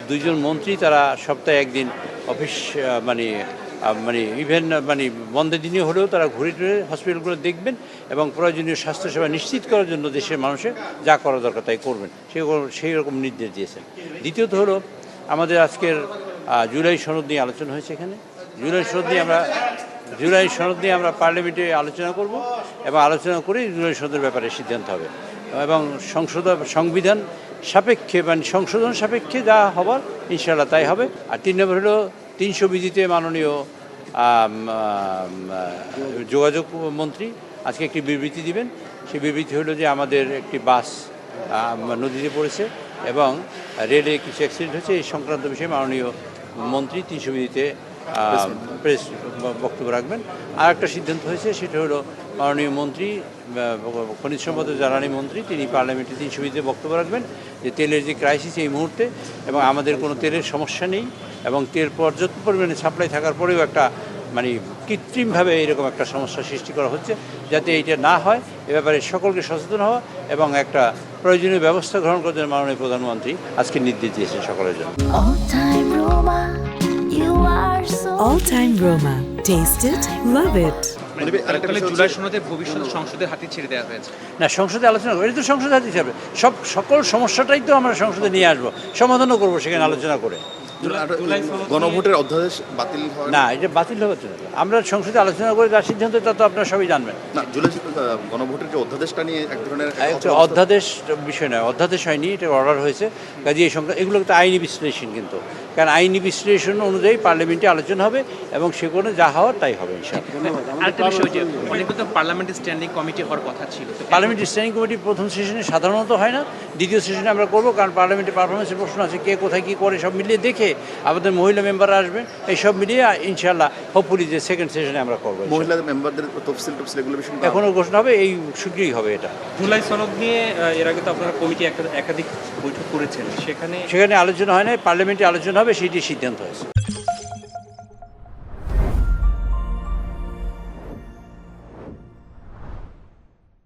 দুইজন মন্ত্রী তারা সপ্তাহে একদিন অফিস মানে ইভেন বন্ধের দিনে হলেও তারা ঘুরে টুরে হসপিটালগুলো দেখবেন এবং প্রয়োজনীয় স্বাস্থ্যসেবা নিশ্চিত করার জন্য দেশের মানুষের যা করা দরকার তাই করবেন, সেই রকম নির্দেশ দিয়েছেন। দ্বিতীয়ত হলো আমাদের আজকের জুলাই সনদ নিয়ে আলোচনা হয়েছে এখানে। জুলাই সনদ নিয়ে আমরা পার্লামেন্টে আলোচনা করব এবং আলোচনা করে জুলাই সনদের ব্যাপারে সিদ্ধান্ত হবে এবং সংবিধান সাপেক্ষে সংশোধন সাপেক্ষে যা হবার ইনশাআল্লাহ তাই হবে। আর 3 নম্বর হলো 300 বিধিতে মাননীয় যোগাযোগ মন্ত্রী আজকে একটি বিবৃতি দিবেন। সেই বিবৃতি হলো যে আমাদের একটি বাস নদীতে পড়েছে এবং রেলে কিছু অ্যাক্সিডেন্ট হয়েছে, এই সংক্রান্ত বিষয়ে মাননীয় মন্ত্রী 300 বিধিতে প্রেস বক্তব্য রাখবেন। আর একটা সিদ্ধান্ত হয়েছে, সেটা হলো মাননীয় মন্ত্রী খনিজ সম্পদ ও জ্বালানি মন্ত্রী তিনি পার্লামেন্টে 300 বিধিতে বক্তব্য রাখবেন যে তেলের যে ক্রাইসিস এই মুহূর্তে এবং আমাদের কোনো তেলের সমস্যা নেই এবং তেল পর্যাপ্ত পরিমাণে সাপ্লাই থাকার পরেও একটা কৃত্রিমভাবে এরকম একটা সমস্যা সৃষ্টি করা হচ্ছে, যাতে এইটা না হয় এ ব্যাপারে সকলকে সচেতন হওয়া এবং একটা প্রয়োজনীয় ব্যবস্থা গ্রহণ করার জন্য মাননীয় প্রধানমন্ত্রী আজকে নির্দেশ দিয়েছেন সকলের জন্য। All Time Roma. Taste it, love it. July সনদের ভবিষ্যৎ সংসদের হাতে ছেড়ে দেওয়া হয়েছে। না, সংসদে আলোচনা করবো, এটা তো সংসদে হাতে যাবে। সকল সমস্যাটাই তো আমরা সংসদে নিয়ে আসবো, সমাধানও করবো সেখানে আলোচনা করে। গণভোটের অধ্যাদেশ বাতিল হয় না, এটা বাতিল হবে না। আমরা সংসদে আলোচনা করে যার সিদ্ধান্ত তা তো আপনারা সবাই জানবেন। না, জুলাই গণভোটের যে অধ্যাদেশটা নিয়ে এক ধরনের অধ্যাদেশ বিষয় নয়, অধ্যাদেশ হয়নি, এটা অর্ডার হয়েছে। কাজে এই সংখ্যা এগুলো তো আইনি বিশ্লেষণ, কিন্তু কারণ আইনি বিশ্লেষণ অনুযায়ী পার্লামেন্টে আলোচনা হবে এবং সেখানে যা হওয়ার তাই হবে ইনশাআল্লাহ। আরেকটা বিষয়, যে অনেক তো পার্লামেন্টের স্ট্যান্ডিং কমিটি হওয়ার কথা ছিল। পার্লামেন্টের স্ট্যান্ডিং কমিটি প্রথম সেশনে সাধারণত হয় না, দ্বিতীয় সেশনে আমরা করবো, কারণ পার্লামেন্টের পারফরমেন্সের প্রশ্ন আছে, কে কোথায় কী করে সব মিলিয়ে দেখে আমাদের মহিলা মেম্বাররা আসবেন, এই সব মিলিয়ে ইনশাআল্লাহ হোপফুলি যে সেকেন্ড সেশনে আমরা করবো। মহিলা মেম্বারদের তফসিল এগুলো বিষয় এখনও ঘোষণা হবে, এই শীঘ্রই হবে এটা। জুলাই সনদ নিয়ে এর আগে তো আপনারা কমিটি একাধিক বৈঠক করেছেন, সেখানে আলোচনা হয় না, পার্লামেন্টে আলোচনা হবে, সেটি সিদ্ধান্ত হয়েছে।